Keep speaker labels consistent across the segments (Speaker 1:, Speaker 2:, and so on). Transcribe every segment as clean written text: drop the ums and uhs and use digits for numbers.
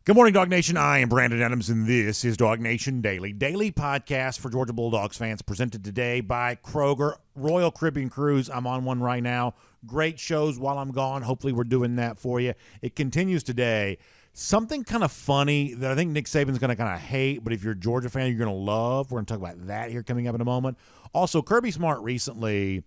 Speaker 1: Good morning, DawgNation. I am Brandon Adams, and this is DawgNation Daily. Daily podcast for Georgia Bulldogs fans, presented today by Kroger. Royal Caribbean Cruise, I'm on one right now. Great shows while I'm gone. Hopefully we're doing that for you. It continues today. Something kind of funny that I think Nick Saban's going to kind of hate, but if you're a Georgia fan, you're going to love. We're going to talk about that here coming up in a moment. Also, Kirby Smart recently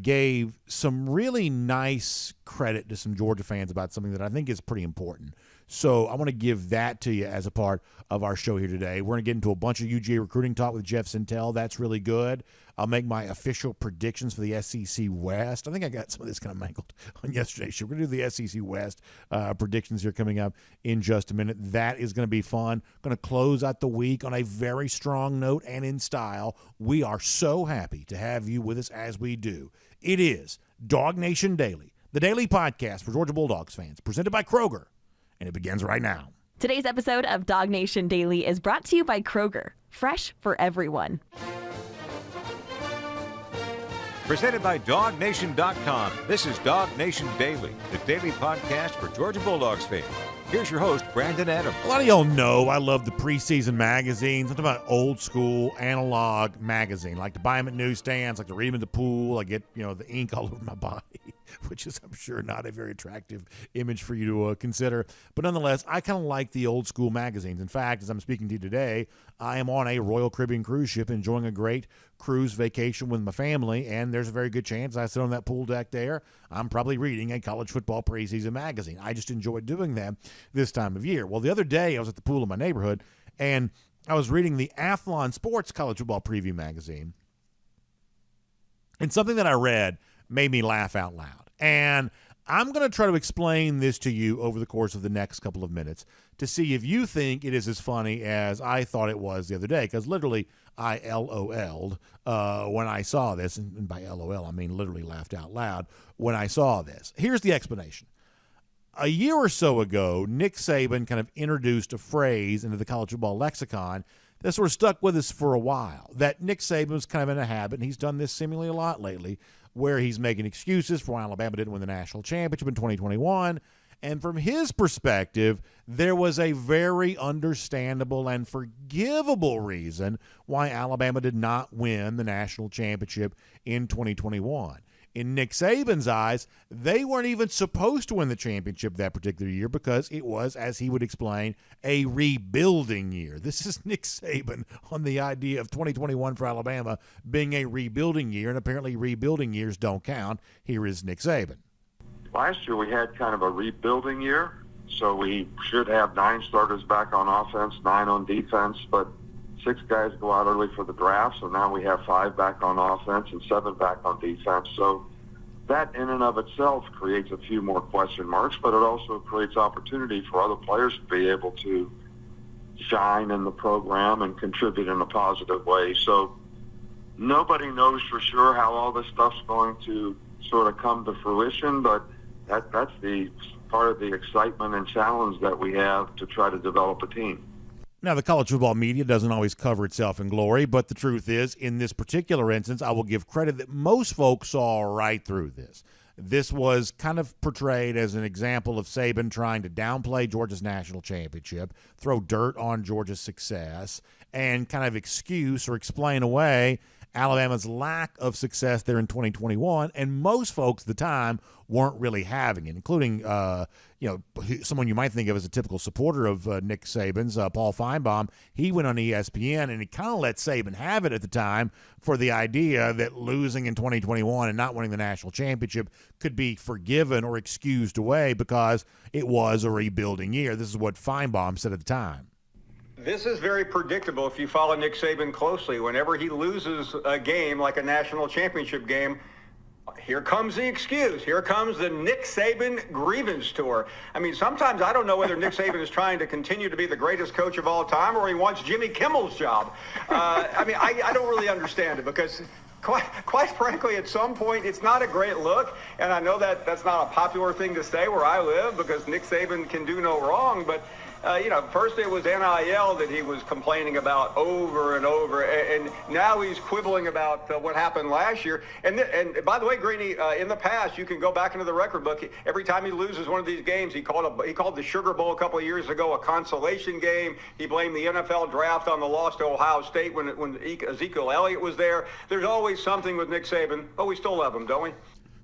Speaker 1: gave some really nice credit to some Georgia fans about something that I think is pretty important. So I want to give that to you as a part of our show here today. We're going to get into a bunch of UGA recruiting talk with Jeff Sentell. That's really good. I'll make my official predictions for the SEC West. I think I got some of this kind of mangled on yesterday's show. We're going to do the SEC West predictions here coming up in just a minute. That is going to be fun. Going to close out the week on a very strong note and in style. We are so happy to have you with us as we do. It is DawgNation Daily, the daily podcast for Georgia Bulldogs fans, presented by Kroger. And it begins right now.
Speaker 2: Today's episode of DawgNation Daily is brought to you by Kroger, fresh for everyone.
Speaker 3: Presented by DawgNation.com. This is DawgNation Daily, the daily podcast for Georgia Bulldogs fans. Here's your host, Brandon Adams.
Speaker 1: A lot of y'all know I love the preseason magazines. I'm talking about old school analog magazine. I like to buy them at newsstands, like to read them in the pool. I get, the ink all over my body, which is, I'm sure, not a very attractive image for you to consider. But nonetheless, I kind of like the old school magazines. In fact, as I'm speaking to you today, I am on a Royal Caribbean cruise ship enjoying a great cruise vacation with my family, and there's a very good chance I sit on that pool deck there. I'm probably reading a college football preseason magazine. I just enjoy doing that this time of year. Well, the other day I was at the pool in my neighborhood, and I was reading the Athlon Sports College Football Preview magazine, and something that I read made me laugh out loud. And I'm going to try to explain this to you over the course of the next couple of minutes to see if you think it is as funny as I thought it was the other day, because literally I LOL'd when I saw this, and by LOL I mean literally laughed out loud when I saw this. Here's the explanation. A year or so ago, Nick Saban kind of introduced a phrase into the college football lexicon that sort of stuck with us for a while, that Nick Saban was kind of in a habit, and he's done this seemingly a lot lately, where he's making excuses for why Alabama didn't win the national championship in 2021. And from his perspective, there was a very understandable and forgivable reason why Alabama did not win the national championship in 2021. In Nick Saban's eyes, they weren't even supposed to win the championship that particular year because it was, as he would explain, a rebuilding year. This is Nick Saban on the idea of 2021 for Alabama being a rebuilding year, and apparently rebuilding years don't count. Here is Nick Saban.
Speaker 4: Last year we had kind of a rebuilding year, so we should have 9 starters back on offense, 9 on defense, but 6 guys go out early for the draft, so now we have 5 back on offense and 7 back on defense. So that in and of itself creates a few more question marks, but it also creates opportunity for other players to be able to shine in the program and contribute in a positive way. So nobody knows for sure how all this stuff's going to sort of come to fruition, but that's the part of the excitement and challenge that we have to try to develop a team.
Speaker 1: Now, the college football media doesn't always cover itself in glory, but the truth is, in this particular instance, I will give credit that most folks saw right through this. This was kind of portrayed as an example of Saban trying to downplay Georgia's national championship, throw dirt on Georgia's success, and kind of excuse or explain away Alabama's lack of success there in 2021, and most folks at the time weren't really having it, including someone you might think of as a typical supporter of Nick Saban's, Paul Finebaum. He went on ESPN, and he kind of let Saban have it at the time for the idea that losing in 2021 and not winning the national championship could be forgiven or excused away because it was a rebuilding year. This is what Finebaum said at the time.
Speaker 5: This is very predictable if you follow Nick Saban closely. Whenever he loses a game like a national championship game, here comes the excuse. Here comes the Nick Saban grievance tour. I mean, sometimes I don't know whether Nick Saban is trying to continue to be the greatest coach of all time or he wants Jimmy Kimmel's job. I don't really understand it because quite frankly, at some point, it's not a great look. And I know that that's not a popular thing to say where I live because Nick Saban can do no wrong, but First it was NIL that he was complaining about over and over, and now he's quibbling about what happened last year. And by the way, Greeny, in the past, you can go back into the record book. Every time he loses one of these games, he called the Sugar Bowl a couple of years ago a consolation game. He blamed the NFL draft on the loss to Ohio State when Ezekiel Elliott was there. There's always something with Nick Saban, but we still love him, don't we?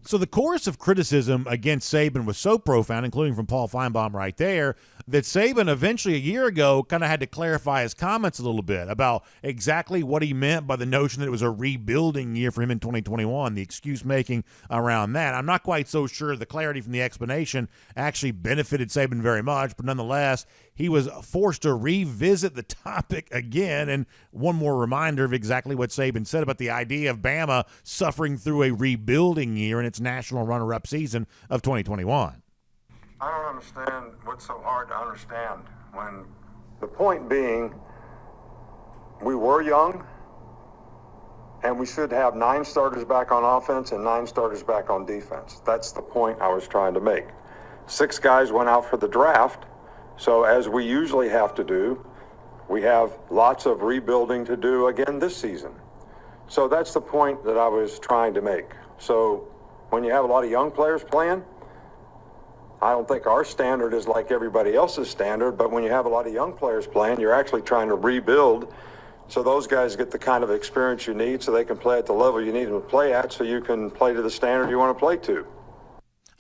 Speaker 1: So the chorus of criticism against Saban was so profound, including from Paul Finebaum right there, that Saban eventually a year ago kind of had to clarify his comments a little bit about exactly what he meant by the notion that it was a rebuilding year for him in 2021, the excuse making around that. I'm not quite so sure the clarity from the explanation actually benefited Saban very much, but nonetheless, he was forced to revisit the topic again. And one more reminder of exactly what Saban said about the idea of Bama suffering through a rebuilding year in its national runner-up season of 2021.
Speaker 6: I don't understand what's so hard to understand when the point being we were young and we should have 9 starters back on offense and 9 starters back on defense. That's the point I was trying to make. 6 guys went out for the draft. So as we usually have to do, we have lots of rebuilding to do again this season. So that's the point that I was trying to make. So when you have a lot of young players playing, I don't think our standard is like everybody else's standard, but when you have a lot of young players playing, you're actually trying to rebuild so those guys get the kind of experience you need so they can play at the level you need them to play at so you can play to the standard you want to play to.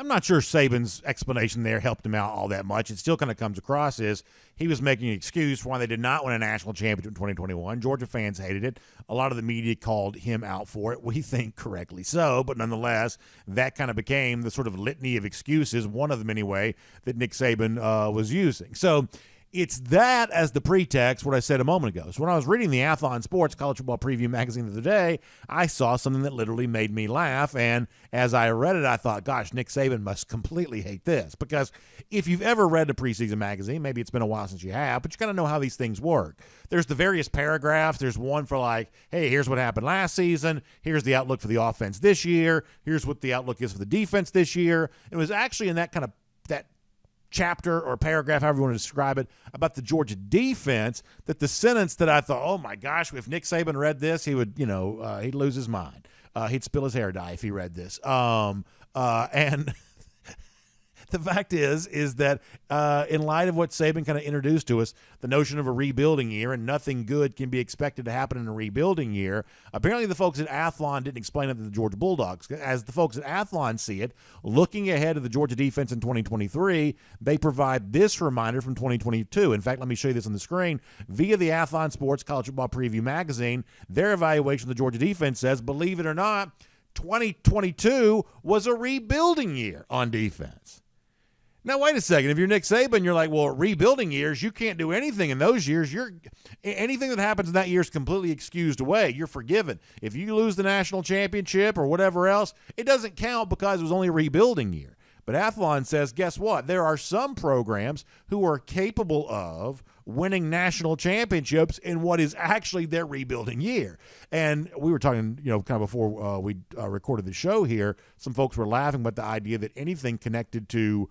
Speaker 1: I'm not sure Saban's explanation there helped him out all that much. It still kind of comes across as he was making an excuse for why they did not win a national championship in 2021. Georgia fans hated it. A lot of the media called him out for it. We think correctly so, but nonetheless, that kind of became the sort of litany of excuses, one of them anyway, that Nick Saban was using. So it's that as the pretext, what I said a moment ago. So when I was reading the Athlon Sports College Football Preview magazine the other day, I saw something that literally made me laugh. And as I read it, I thought, gosh, Nick Saban must completely hate this. Because if you've ever read a preseason magazine, maybe it's been a while since you have, but you got to know how these things work. There's the various paragraphs. There's one for like, hey, here's what happened last season. Here's the outlook for the offense this year. Here's what the outlook is for the defense this year. It was actually in that kind of that chapter or paragraph, however you want to describe it, about the Georgia defense, that the sentence that I thought, oh my gosh, if Nick Saban read this, he would, he'd lose his mind. He'd spill his hair dye if he read this. And the fact is that in light of what Saban kind of introduced to us, the notion of a rebuilding year and nothing good can be expected to happen in a rebuilding year, apparently the folks at Athlon didn't explain it to the Georgia Bulldogs. As the folks at Athlon see it, looking ahead of the Georgia defense in 2023, they provide this reminder from 2022. In fact, let me show you this on the screen. Via the Athlon Sports College Football Preview magazine, their evaluation of the Georgia defense says, believe it or not, 2022 was a rebuilding year on defense. Now, wait a second. If you're Nick Saban, you're like, well, rebuilding years, you can't do anything in those years. Anything that happens in that year is completely excused away. You're forgiven. If you lose the national championship or whatever else, it doesn't count because it was only a rebuilding year. But Athlon says, guess what? There are some programs who are capable of winning national championships in what is actually their rebuilding year. And we were talking, kind of before we recorded the show here, some folks were laughing about the idea that anything connected to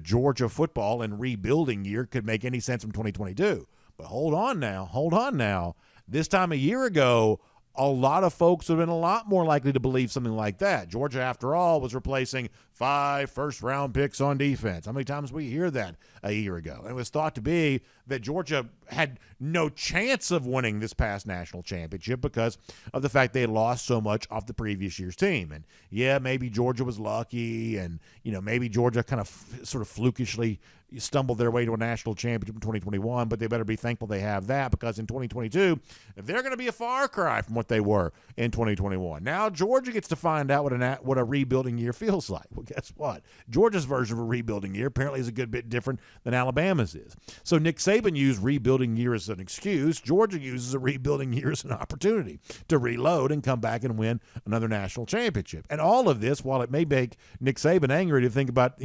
Speaker 1: Georgia football and rebuilding year could make any sense from 2022. But hold on now. This time a year ago, a lot of folks have been a lot more likely to believe something like that. Georgia, after all, was replacing 5 first-round picks on defense. How many times we hear that a year ago? And it was thought to be that Georgia had no chance of winning this past national championship because of the fact they had lost so much off the previous year's team. And, yeah, maybe Georgia was lucky and, maybe Georgia kind of sort of flukishly stumbled their way to a national championship in 2021, but they better be thankful they have that because in 2022, they're going to be a far cry from what they were in 2021. Now Georgia gets to find out what a rebuilding year feels like. Well, guess what? Georgia's version of a rebuilding year apparently is a good bit different than Alabama's is. So Nick Saban used rebuilding year as an excuse. Georgia uses a rebuilding year as an opportunity to reload and come back and win another national championship. And all of this, while it may make Nick Saban angry to think about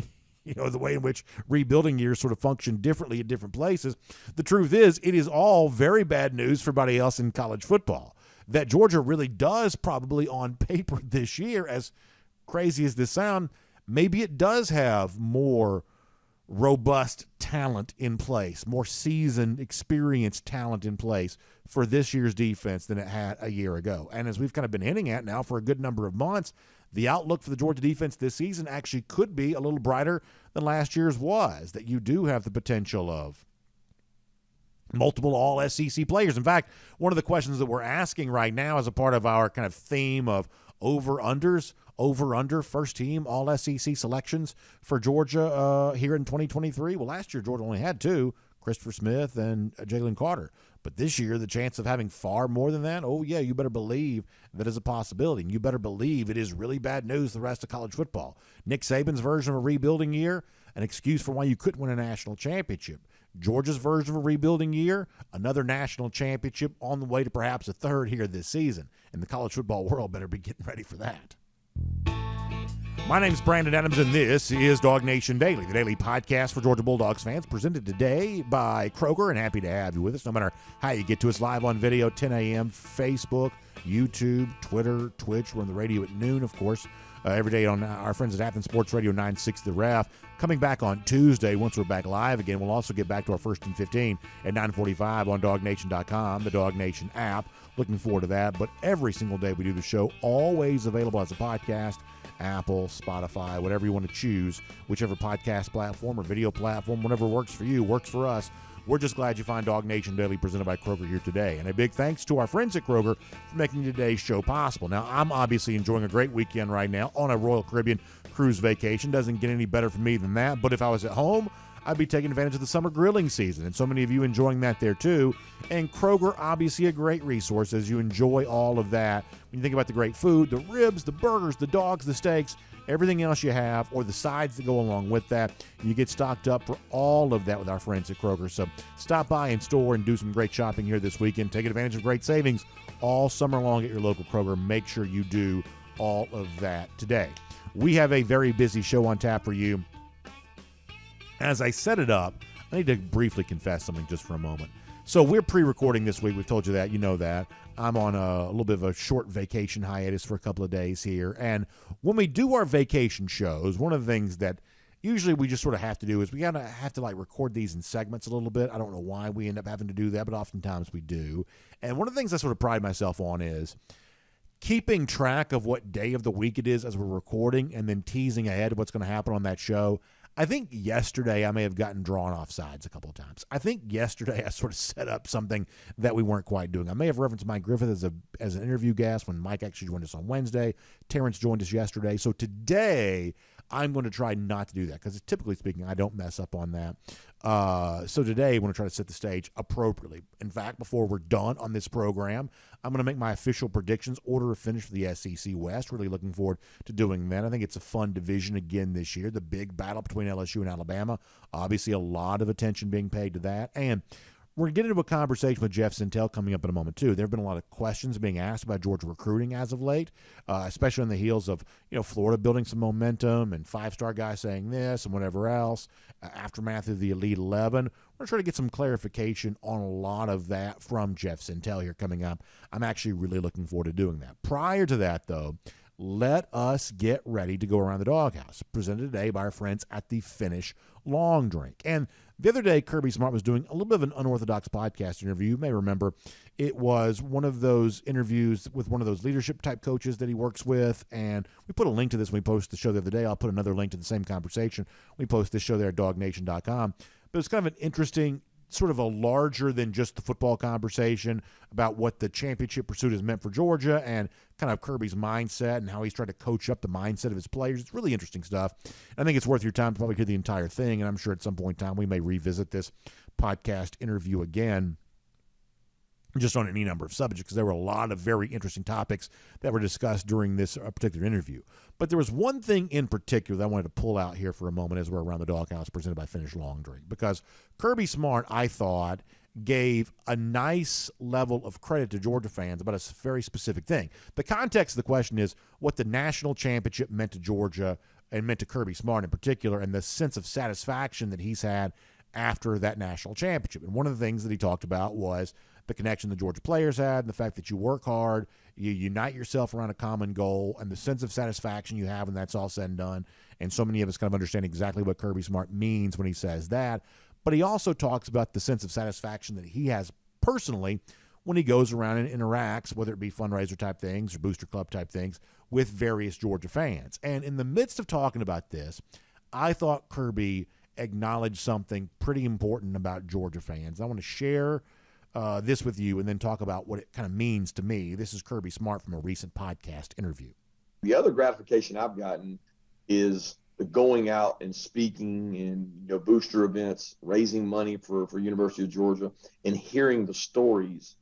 Speaker 1: the way in which rebuilding years sort of function differently at different places, the truth is it is all very bad news for everybody else in college football. That Georgia really does probably on paper this year, as crazy as this sounds, maybe it does have more robust talent in place, more seasoned, experienced talent in place for this year's defense than it had a year ago. And as we've kind of been hinting at now for a good number of months, the outlook for the Georgia defense this season actually could be a little brighter than last year's was, that you do have the potential of multiple all-SEC players. In fact, one of the questions that we're asking right now as a part of our kind of theme of over-unders, over-under first-team all-SEC selections for Georgia here in 2023. Well, last year Georgia only had two, Christopher Smith and Jalen Carter. But this year, the chance of having far more than that, oh, yeah, you better believe that is a possibility. And you better believe it is really bad news for the rest of college football. Nick Saban's version of a rebuilding year, an excuse for why you couldn't win a national championship. Georgia's version of a rebuilding year, another national championship on the way to perhaps a third here this season. And the college football world better be getting ready for that. My name's Brandon Adams, and this is DawgNation Daily, the daily podcast for Georgia Bulldogs fans, presented today by Kroger, and happy to have you with us, no matter how you get to us, live on video, 10 a.m., Facebook, YouTube, Twitter, Twitch. We're on the radio at noon, of course, every day on our friends at Athens Sports Radio 960 The Ref. Coming back on Tuesday, once we're back live again, we'll also get back to our First and 15 at 9:45 on DawgNation.com, the DawgNation app. Looking forward to that. But every single day we do the show, always available as a podcast, Apple, Spotify, whatever you want to choose, whichever podcast platform or video platform, whatever works for you, works for us. We're just glad you find DawgNation Daily presented by Kroger here today. And a big thanks to our friends at Kroger for making today's show possible. Now, I'm obviously enjoying a great weekend right now on a Royal Caribbean cruise vacation. Doesn't get any better for me than that. But if I was at home, I'd be taking advantage of the summer grilling season. And so many of you enjoying that there too. And Kroger, obviously a great resource as you enjoy all of that. When you think about the great food, the ribs, the burgers, the dogs, the steaks, everything else you have, or the sides that go along with that, you get stocked up for all of that with our friends at Kroger. So stop by in store and do some great shopping here this weekend. Take advantage of great savings all summer long at your local Kroger. Make sure you do all of that today. We have a very busy show on tap for you. As I set it up, I need to briefly confess something just for a moment. So we're pre-recording this week. We've told you that. You know that. I'm on a little bit of a short vacation hiatus for a couple of days here. And when we do our vacation shows, one of the things that usually we just sort of have to do is we gotta have to like record these in segments a little bit. I don't know why we end up having to do that, but oftentimes we do. And one of the things I sort of pride myself on is keeping track of what day of the week it is as we're recording and then teasing ahead of what's going to happen on that show. I think yesterday I may have gotten drawn off sides a couple of times. I think yesterday I sort of set up something that we weren't quite doing. I may have referenced Mike Griffith as an interview guest when Mike actually joined us on Wednesday. Terrence joined us yesterday. So today I'm going to try not to do that because typically speaking I don't mess up on that. So today I'm going to try to set the stage appropriately. In fact, before we're done on this program, I'm going to make my official predictions, order of finish for the SEC West. Really looking forward to doing that. I think it's a fun division again this year, the big battle between LSU and Alabama. Obviously, a lot of attention being paid to that. And we're going to get into a conversation with Jeff Sentell coming up in a moment, too. There have been a lot of questions being asked about Georgia recruiting as of late, especially on the heels of Florida building some momentum and five-star guys saying this and whatever else, aftermath of the Elite 11. We're going to try to get some clarification on a lot of that from Jeff Sentell here coming up. I'm actually really looking forward to doing that. Prior to that, though, let us get ready to go around the Dawghouse, presented today by our friends at the Finish Long Drink. And the other day, Kirby Smart was doing a little bit of an unorthodox podcast interview. You may remember it was one of those interviews with one of those leadership-type coaches that he works with, and we put a link to this when we posted the show the other day. I'll put another link to the same conversation. We post this show there at DawgNation.com. But it's kind of an interesting, sort of a larger than just the football conversation about what the championship pursuit has meant for Georgia and kind of Kirby's mindset and how he's tried to coach up the mindset of his players. It's really interesting stuff. I think it's worth your time to probably hear the entire thing, and I'm sure at some point in time we may revisit this podcast interview again just on any number of subjects because there were a lot of very interesting topics that were discussed during this particular interview. But there was one thing in particular that I wanted to pull out here for a moment as we're around the Dawghouse presented by Finish Long Drink, because Kirby Smart, I thought, gave a nice level of credit to Georgia fans about a very specific thing. The context of the question is what the national championship meant to Georgia and meant to Kirby Smart in particular, and the sense of satisfaction that he's had after that national championship. And one of the things that he talked about was the connection the Georgia players had, and the fact that you work hard, you unite yourself around a common goal, and the sense of satisfaction you have when that's all said and done. And so many of us kind of understand exactly what Kirby Smart means when he says that. But he also talks about the sense of satisfaction that he has personally when he goes around and interacts, whether it be fundraiser type things or booster club type things, with various Georgia fans. And in the midst of talking about this, I thought Kirby acknowledged something pretty important about Georgia fans. I want to share this with you and then talk about what it kind of means to me. This is Kirby Smart from a recent podcast interview.
Speaker 7: The other gratification I've gotten is the going out and speaking in booster events, raising money for University of Georgia, and hearing the stories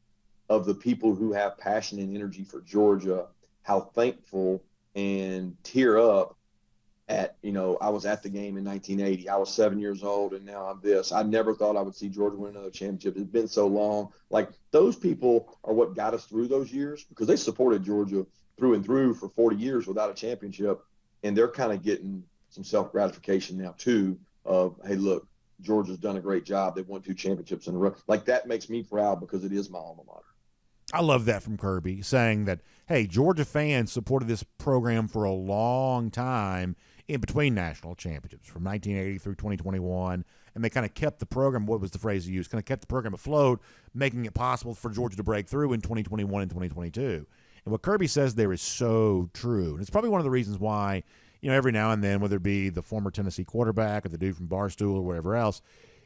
Speaker 7: of the people who have passion and energy for Georgia, how thankful and tear up at, I was at the game in 1980. I was 7 years old, and now I'm this. I never thought I would see Georgia win another championship. It's been so long. Like, those people are what got us through those years, because they supported Georgia through and through for 40 years without a championship, and they're kind of getting some self-gratification now, too, of, hey, look, Georgia's done a great job. They've won 2 championships in a row. Like, that makes me proud because it is my alma mater.
Speaker 1: I love that from Kirby, saying that, hey, Georgia fans supported this program for a long time in between national championships, from 1980 through 2021, and they kind of kept the program, what was the phrase he used, kind of kept the program afloat, making it possible for Georgia to break through in 2021 and 2022. And what Kirby says there is so true. And it's probably one of the reasons why, every now and then, whether it be the former Tennessee quarterback or the dude from Barstool or whatever else,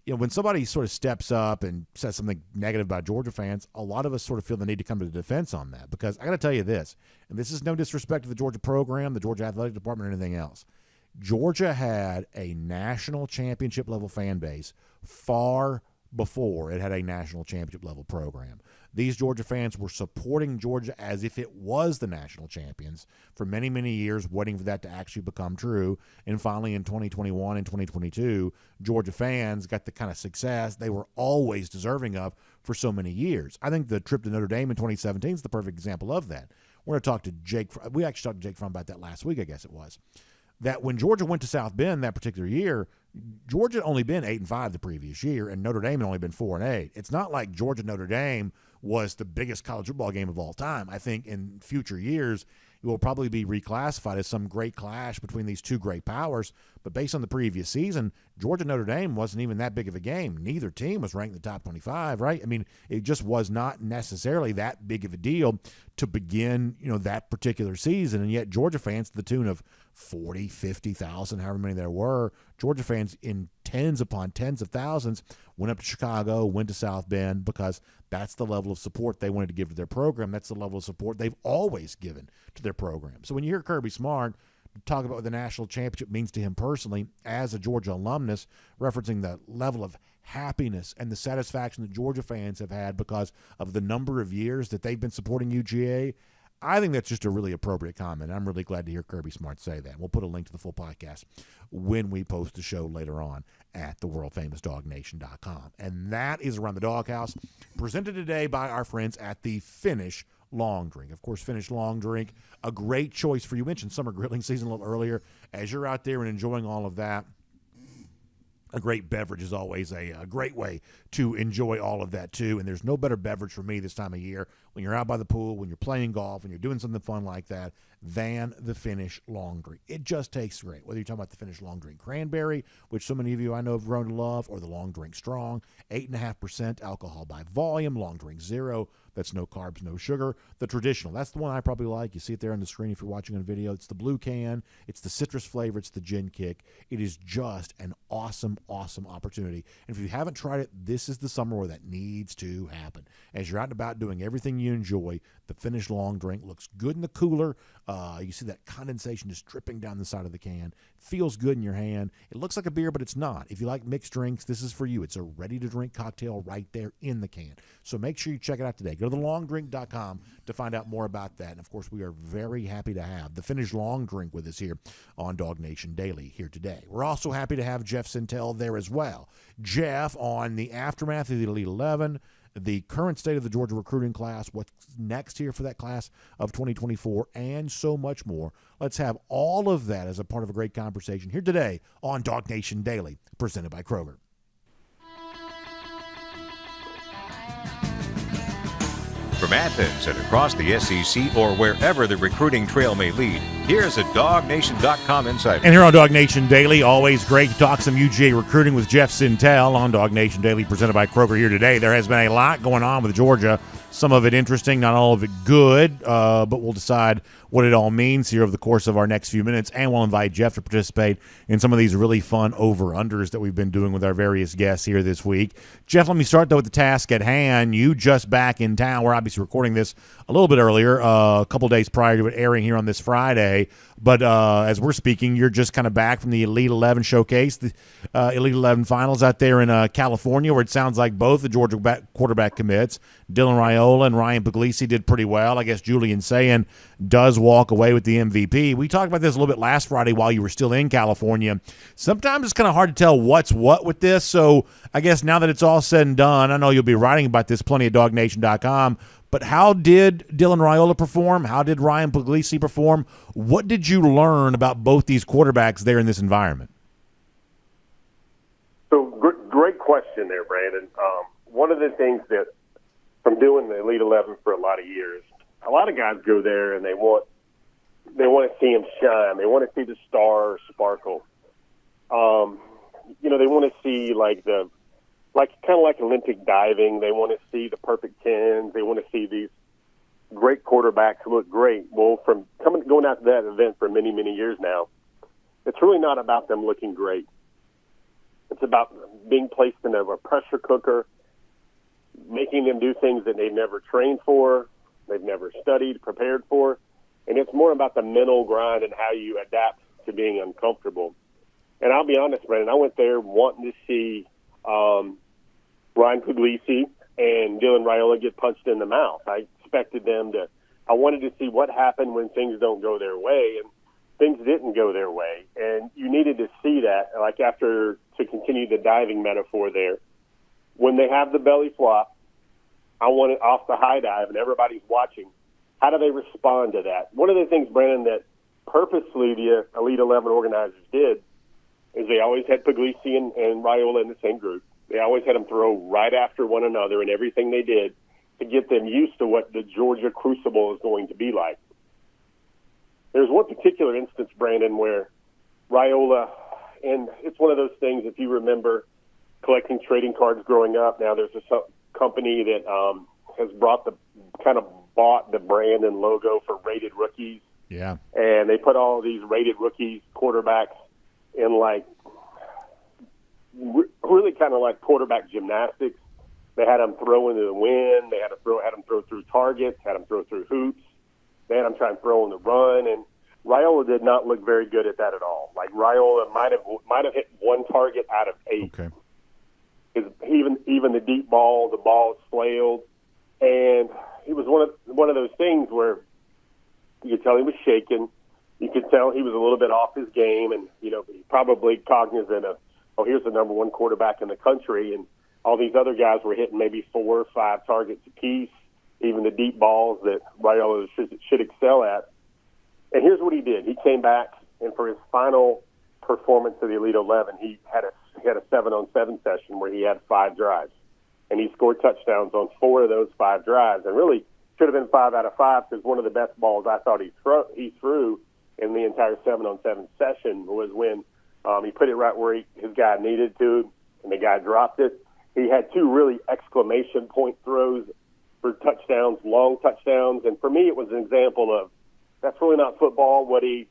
Speaker 1: when somebody sort of steps up and says something negative about Georgia fans, a lot of us sort of feel the need to come to the defense on that. Because I got to tell you this, and this is no disrespect to the Georgia program, the Georgia athletic department, or anything else. Georgia had a national championship level fan base far before it had a national championship level program. These Georgia fans were supporting Georgia as if it was the national champions for many, many years, waiting for that to actually become true. And finally, in 2021 and 2022, Georgia fans got the kind of success they were always deserving of for so many years. I think the trip to Notre Dame in 2017 is the perfect example of that. We're going to talk to Jake. We actually talked to Jake Fromm about that last week, I guess it was. That when Georgia went to South Bend that particular year, Georgia had only been 8-5 the previous year, and Notre Dame had only been 4-8. It's not like Georgia-Notre Dame was the biggest college football game of all time. I think in future years, it will probably be reclassified as some great clash between these two great powers. But based on the previous season, Georgia-Notre Dame wasn't even that big of a game. Neither team was ranked in the top 25, right? I mean, it just was not necessarily that big of a deal to begin, that particular season. And yet Georgia fans, to the tune of 40, 50,000, however many there were, Georgia fans in tens upon tens of thousands went up to Chicago, went to South Bend, because that's the level of support they wanted to give to their program. That's the level of support they've always given to their program. So when you hear Kirby Smart talk about what the national championship means to him personally as a Georgia alumnus, referencing the level of happiness and the satisfaction that Georgia fans have had because of the number of years that they've been supporting UGA, I think that's just a really appropriate comment. I'm really glad to hear Kirby Smart say that. We'll put a link to the full podcast when we post the show later on at the world-famous DawgNation.com. And that is Around the Dawghouse, presented today by our friends at the Finish Long Drink. Of course, Finish Long Drink, a great choice for you. Mentioned summer grilling season a little earlier. As you're out there and enjoying all of that, a great beverage is always a great way to enjoy all of that, too. And there's no better beverage for me this time of year when you're out by the pool, when you're playing golf, when you're doing something fun like that, than the Finish Long Drink. It just tastes great. Whether you're talking about the Finish Long Drink Cranberry, which so many of you I know have grown to love, or the Long Drink Strong, 8.5% alcohol by volume, Long Drink Zero, that's no carbs, no sugar. The traditional, that's the one I probably like. You see it there on the screen if you're watching on video. It's the blue can. It's the citrus flavor. It's the gin kick. It is just an awesome, awesome opportunity. And if you haven't tried it, this is the summer where that needs to happen. As you're out and about doing everything you enjoy, the Finish Long Drink looks good in the cooler. You see that condensation just dripping down the side of the can. Feels good in your hand. It looks like a beer, but it's not. If you like mixed drinks, this is for you. It's a ready-to-drink cocktail right there in the can. So make sure you check it out today. Go to thelongdrink.com to find out more about that. And, of course, we are very happy to have the Finish Long Drink with us here on DawgNation Daily here today. We're also happy to have Jeff Sentell there as well. Jeff, on the aftermath of the Elite 11, the current state of the Georgia recruiting class, what's next here for that class of 2024, and so much more. Let's have all of that as a part of a great conversation here today on DawgNation Daily, presented by Kroger.
Speaker 3: From Athens and across the SEC or wherever the recruiting trail may lead, here's a DawgNation.com insider.
Speaker 1: And here on DawgNation Daily, always great to talk some UGA recruiting with Jeff Sentell on DawgNation Daily, presented by Kroger here today. There has been a lot going on with Georgia, some of it interesting, not all of it good, but we'll decide what it all means here over the course of our next few minutes, and we'll invite Jeff to participate in some of these really fun over-unders that we've been doing with our various guests here this week. Jeff, let me start, though, with the task at hand. You just back in town. We're obviously recording this a little bit earlier, a couple days prior to it airing here on this Friday, but as we're speaking, you're just kind of back from the Elite 11 showcase, the Elite 11 finals out there in California, where it sounds like both the Georgia quarterback commits, Dylan Raiola and Ryan Puglisi, did pretty well. I guess Julian Saban does walk away with the MVP. We talked about this a little bit last Friday while you were still in California. Sometimes it's kind of hard to tell what's what with this, so I guess now that it's all said and done, I know you'll be writing about this plenty at DawgNation.com, but how did Dylan Raiola perform? How did Ryan Puglisi perform? What did you learn about both these quarterbacks there in this environment?
Speaker 8: So great question there, Brandon. One of the things that from doing the Elite 11 for a lot of years, a lot of guys go there and they want to see him shine. They want to see the star sparkle. They want to see kind of like Olympic diving. They want to see the perfect 10s. They want to see these great quarterbacks look great. Well, from going out to that event for many, many years now, it's really not about them looking great. It's about being placed in a pressure cooker, making them do things that they've never trained for, they've never studied, prepared for. And it's more about the mental grind and how you adapt to being uncomfortable. And I'll be honest, Brandon, I went there wanting to see Ryan Puglisi and Dylan Raiola get punched in the mouth. I wanted to see what happened when things don't go their way, and things didn't go their way. And you needed to see that, to continue the diving metaphor there. When they have the belly flop, I want it off the high dive, and everybody's watching. How do they respond to that? One of the things, Brandon, that purposely the Elite 11 organizers did is they always had Puglisi and Raiola in the same group. They always had them throw right after one another in everything they did to get them used to what the Georgia Crucible is going to be like. There's one particular instance, Brandon, where Raiola, and it's one of those things, if you remember collecting trading cards growing up, now there's a company that has bought the brand and logo for rated rookies.
Speaker 1: Yeah.
Speaker 8: And they put all these rated rookies quarterbacks in really kind of like quarterback gymnastics. They had them throw into the wind. They had them throw through targets, had them throw through hoops. They had them try and throw on the run. And Raiola did not look very good at that at all. Like Raiola might have hit one target out of 8.
Speaker 1: Okay.
Speaker 8: Even the deep ball, the ball flailed. And it was one of those things where you could tell he was shaken. You could tell he was a little bit off his game, and probably cognizant of, here's the number one quarterback in the country, and all these other guys were hitting maybe 4 or 5 targets apiece, even the deep balls that Raiola should excel at. And here's what he did. He came back, and for his final performance of the Elite 11, he had a 7-on-7 session where he had 5 drives, and he scored touchdowns on 4 of those 5 drives, and really should have been 5 out of 5 because one of the best balls I thought he threw in the entire 7-on-7 session was when he put it right where his guy needed to, and the guy dropped it. He had 2 really exclamation point throws for touchdowns, long touchdowns, and for me it was an example of that's really not football, what he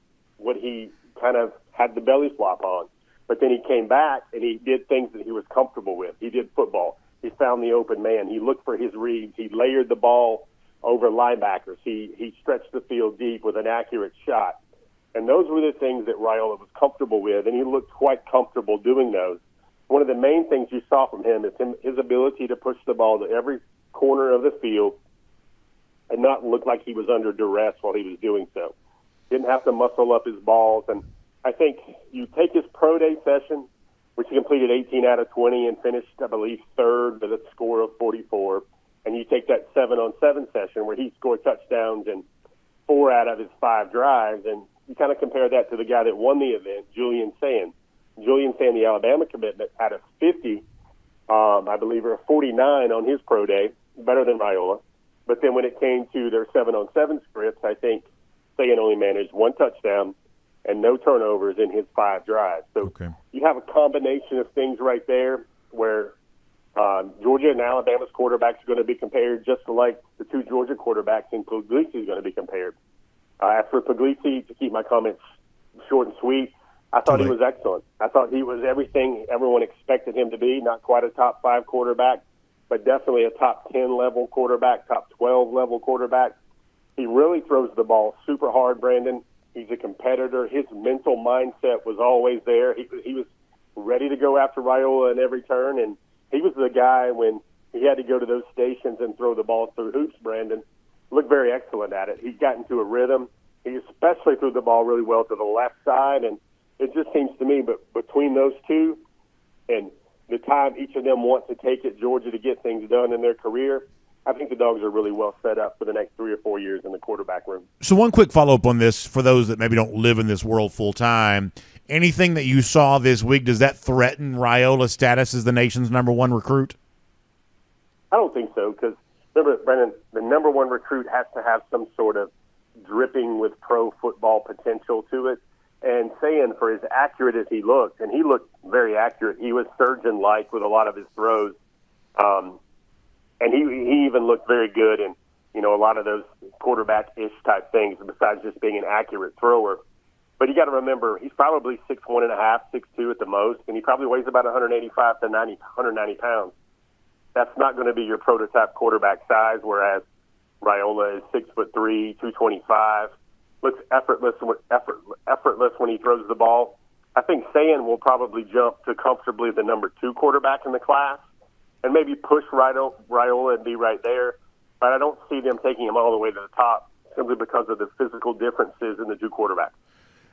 Speaker 8: kind of had the belly flop on. But then he came back and he did things that he was comfortable with. He did football. He found the open man. He looked for his reads. He layered the ball over linebackers. He stretched the field deep with an accurate shot. And those were the things that Raiola was comfortable with, and he looked quite comfortable doing those. One of the main things you saw from him is his ability to push the ball to every corner of the field and not look like he was under duress while he was doing so. Didn't have to muscle up his balls. And I think you take his pro day session, which he completed 18 out of 20 and finished, I believe, 3rd with a score of 44, and you take that 7-on-7 session where he scored touchdowns in 4 out of his 5 drives, and you kind of compare that to the guy that won the event, Julian Sand. Julian Sand, the Alabama commitment, out of 50, I believe, or 49 on his pro day, better than Raiola. But then when it came to their 7-on-7 scripts, I think Saban only managed 1 touchdown and no turnovers in his 5 drives. So you have a combination of things right there where Georgia and Alabama's quarterbacks are going to be compared just like the 2 Georgia quarterbacks in Puglisi is going to be compared. As for Puglisi, to keep my comments short and sweet, I thought he was excellent. I thought he was everything everyone expected him to be, not quite a top 5 quarterback, but definitely a top 10 level quarterback, top 12 level quarterback. He really throws the ball super hard, Brandon. He's a competitor. His mental mindset was always there. He was ready to go after Raiola in every turn, and he was the guy when he had to go to those stations and throw the ball through hoops, Brandon. Looked very excellent at it. He got into a rhythm. He especially threw the ball really well to the left side, and it just seems to me, but between those two and the time each of them want to take at Georgia to get things done in their career, I think the Dogs are really well set up for the next 3 or 4 years in the quarterback room.
Speaker 1: So one quick follow-up on this for those that maybe don't live in this world full-time. Anything that you saw this week, does that threaten Raiola's status as the nation's number 1 recruit?
Speaker 8: I don't think so, because remember, Brandon, the number 1 recruit has to have some sort of dripping with pro football potential to it. And saying for as accurate as he looked, and he looked very accurate, he was surgeon-like with a lot of his throws. And he even looked very good in, a lot of those quarterback-ish type things besides just being an accurate thrower. But you got to remember, he's probably 6'1.5", 6'2" at the most, and he probably weighs about 185 to 190 pounds. That's not going to be your prototype quarterback size, whereas Raiola is 6'3", 225. Looks effortless when he throws the ball. I think Saban will probably jump to comfortably the number 2 quarterback in the class and maybe push Raiola and be right there. But I don't see them taking him all the way to the top simply because of the physical differences in the 2 quarterbacks.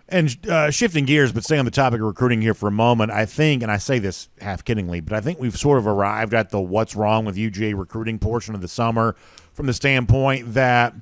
Speaker 1: And shifting gears, but staying on the topic of recruiting here for a moment, I think, and I say this half-kiddingly, but I think we've sort of arrived at the what's wrong with UGA recruiting portion of the summer from the standpoint that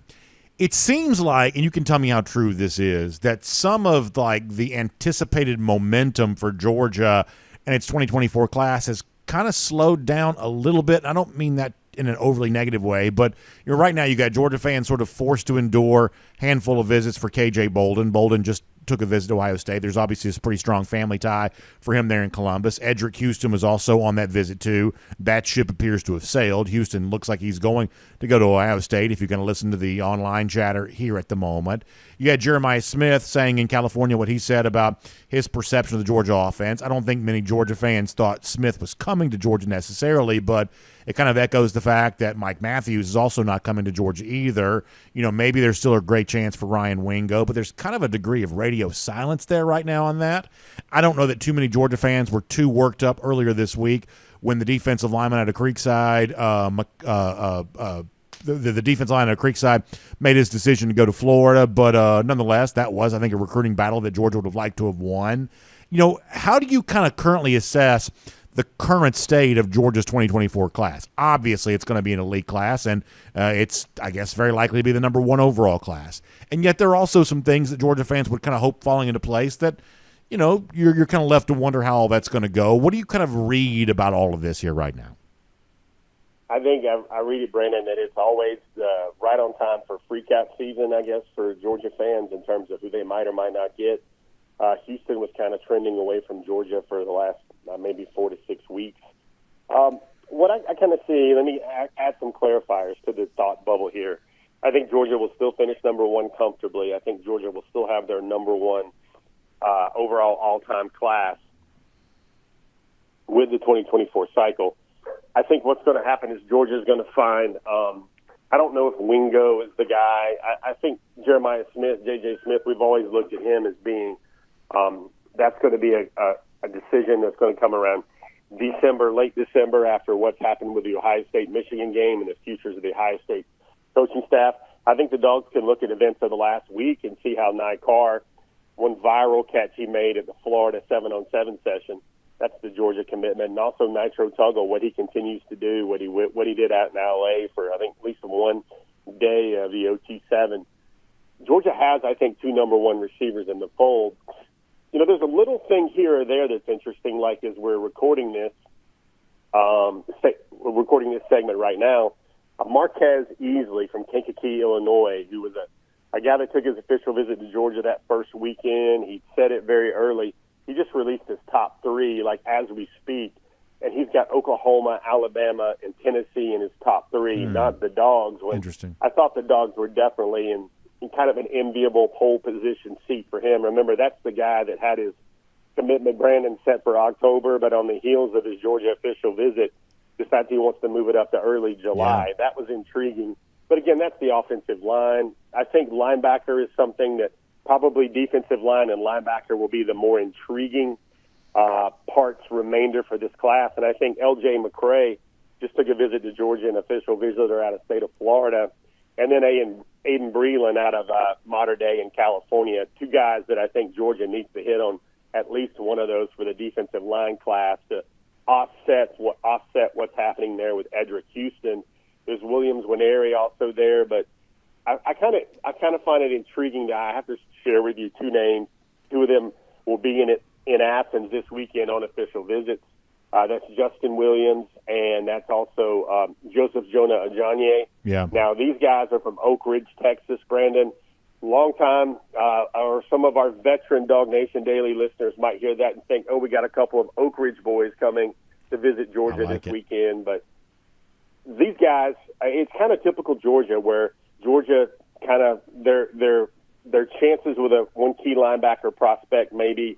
Speaker 1: it seems like, and you can tell me how true this is, that some of the anticipated momentum for Georgia and its 2024 class has kind of slowed down a little bit. I don't mean that in an overly negative way, but right now you got Georgia fans sort of forced to endure a handful of visits for KJ Bolden. Bolden just took a visit to Ohio State. There's obviously a pretty strong family tie for him there in Columbus. Edric Houston was also on that visit too. That ship appears to have sailed. Houston looks like he's going to go to Ohio State if you're going to listen to the online chatter here at the moment. You had Jeremiah Smith saying in California what he said about his perception of the Georgia offense. I don't think many Georgia fans thought Smith was coming to Georgia necessarily, but it kind of echoes the fact that Mike Matthews is also not coming to Georgia either. Maybe there's still a great chance for Ryan Wingo, but there's kind of a degree of radio silence there right now on that. I don't know that too many Georgia fans were too worked up earlier this week when the defensive lineman out of Creekside, the defensive line out of Creekside made his decision to go to Florida, but nonetheless, that was, I think, a recruiting battle that Georgia would have liked to have won. How do you kind of currently assess the current state of Georgia's 2024 class? Obviously, it's going to be an elite class, and it's, I guess, very likely to be the number 1 overall class. And yet there are also some things that Georgia fans would kind of hope falling into place that, you're kind of left to wonder how all that's going to go. What do you kind of read about all of this here right now?
Speaker 8: I think I read it, Brandon, that it's always right on time for freak-out season, I guess, for Georgia fans in terms of who they might or might not get. Houston was kind of trending away from Georgia for the last maybe 4 to 6 weeks. What I kind of see, let me add some clarifiers to the thought bubble here. I think Georgia will still finish number 1 comfortably. I think Georgia will still have their number 1 overall all-time class with the 2024 cycle. I think what's going to happen is Georgia's going to find, I don't know if Wingo is the guy. I think Jeremiah Smith, J.J. Smith, we've always looked at him as being, that's going to be a decision that's going to come around December, late December, after what's happened with the Ohio State-Michigan game and the futures of the Ohio State coaching staff. I think the Dogs can look at events of the last week and see how Nye Carr, one viral catch he made at the Florida 7-on-7 session, that's the Georgia commitment, and also Nitro Tuggle, what he continues to do, what he did out in L.A. for, I think, at least 1 day of the OT7. Georgia has, I think, 2 number 1 receivers in the fold. There's a little thing here or there that's interesting, like as we're recording this segment right now, Marquez Easley from Kankakee, Illinois, who was a guy that took his official visit to Georgia that first weekend. He said it very early. He just released his top 3, like, as we speak. And he's got Oklahoma, Alabama, and Tennessee in his top 3, not the Dogs.
Speaker 1: Interesting.
Speaker 8: I thought the Dogs were definitely in kind of an enviable pole position seat for him. Remember, that's the guy that had his commitment, Brandon, set for October, but on the heels of his Georgia official visit, decides he wants to move it up to early July. Yeah. That was intriguing. But, again, that's the offensive line. I think linebacker is something that probably defensive line and linebacker will be the more intriguing parts remainder for this class. And I think L.J. McCray just took a visit to Georgia, an official visitor out of state of Florida. And then Aiden Breland out of Mater Dei in California, 2 guys that I think Georgia needs to hit on at least one of those for the defensive line class to offset what's happening there with Edric Houston. There's Williams Winery also there, but I kind of find it intriguing that I have to share with you 2 names. 2 of them will be in Athens this weekend on official visits. That's Justin Williams, and that's also Joseph Jonah Ajanye.
Speaker 1: Yeah.
Speaker 8: Now, these guys are from Oak Ridge, Texas, Brandon. Long time, or some of our veteran DawgNation Daily listeners might hear that and think, oh, we got a couple of Oak Ridge boys coming to visit Georgia this weekend. But these guys, it's kind of typical Georgia, where Georgia kind of their chances with a one key linebacker prospect maybe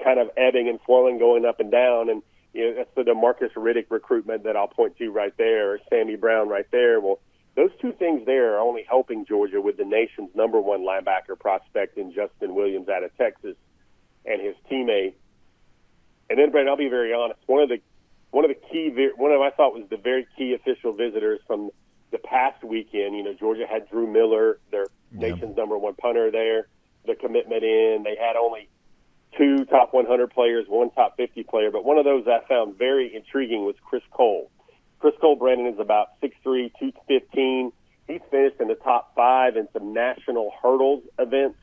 Speaker 8: kind of ebbing and flowing, going up and down. And that's the DeMarcus Riddick recruitment that I'll point to right there, or Sammy Brown right there. Well, those 2 things there are only helping Georgia with the nation's number 1 linebacker prospect in Justin Williams out of Texas and his teammate. And then, Brent, I'll be very honest. One of I thought was the very key official visitors from the past weekend. Georgia had Drew Miller, their nation's number 1 punter there, the commitment in. They had only 2 top 100 players, 1 top 50 player, but one of those I found very intriguing was Chris Cole. Chris Cole, Brandon, is about 6'3", 215. He's finished in the top 5 in some national hurdles events.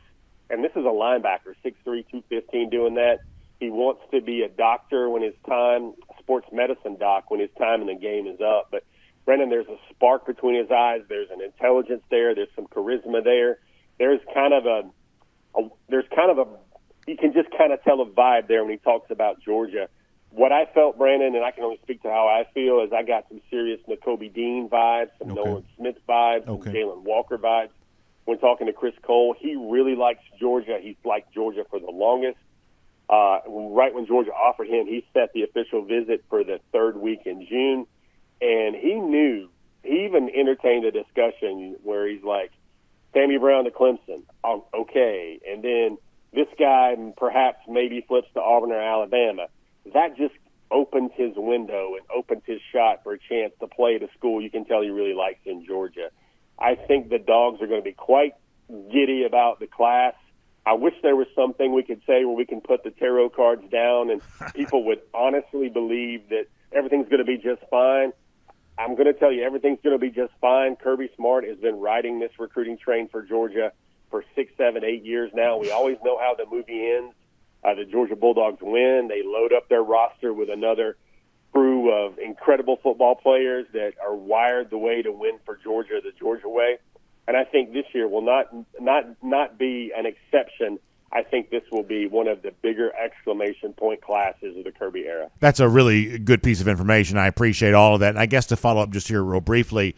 Speaker 8: And this is a linebacker, 6'3", 215, doing that. He wants to be a doctor when his time, sports medicine doc, when his time in the game is up. But, Brandon, there's a spark between his eyes. There's an intelligence there. There's some charisma there. There's kind of a you can just kind of tell a vibe there when he talks about Georgia. What I felt, Brandon, and I can only speak to how I feel, is I got some serious Nakobe Dean vibes, some Nolan Smith vibes, some Jalen Walker vibes. When talking to Chris Cole, he really likes Georgia. He's liked Georgia for the longest. Right when Georgia offered him, he set the official visit for the 3rd week in June. And he even entertained a discussion where he's like, Sammy Brown to Clemson, okay. And then this guy perhaps maybe flips to Auburn or Alabama. That just opens his window and opens his shot for a chance to play at a school you can tell he really likes in Georgia. I think the Dogs are going to be quite giddy about the class. I wish there was something we could say where we can put the tarot cards down and people would honestly believe that everything's going to be just fine. I'm going to tell you, everything's going to be just fine. Kirby Smart has been riding this recruiting train for Georgia for 6, 7, 8 years now. We always know how the movie ends. The Georgia Bulldogs win. They load up their roster with another crew of incredible football players that are wired the way to win for Georgia, the Georgia way. And I think this year will not be an exception. I think this will be one of the bigger exclamation point classes of the Kirby era.
Speaker 1: That's a really good piece of information. I appreciate all of that. And I guess to follow up just here real briefly,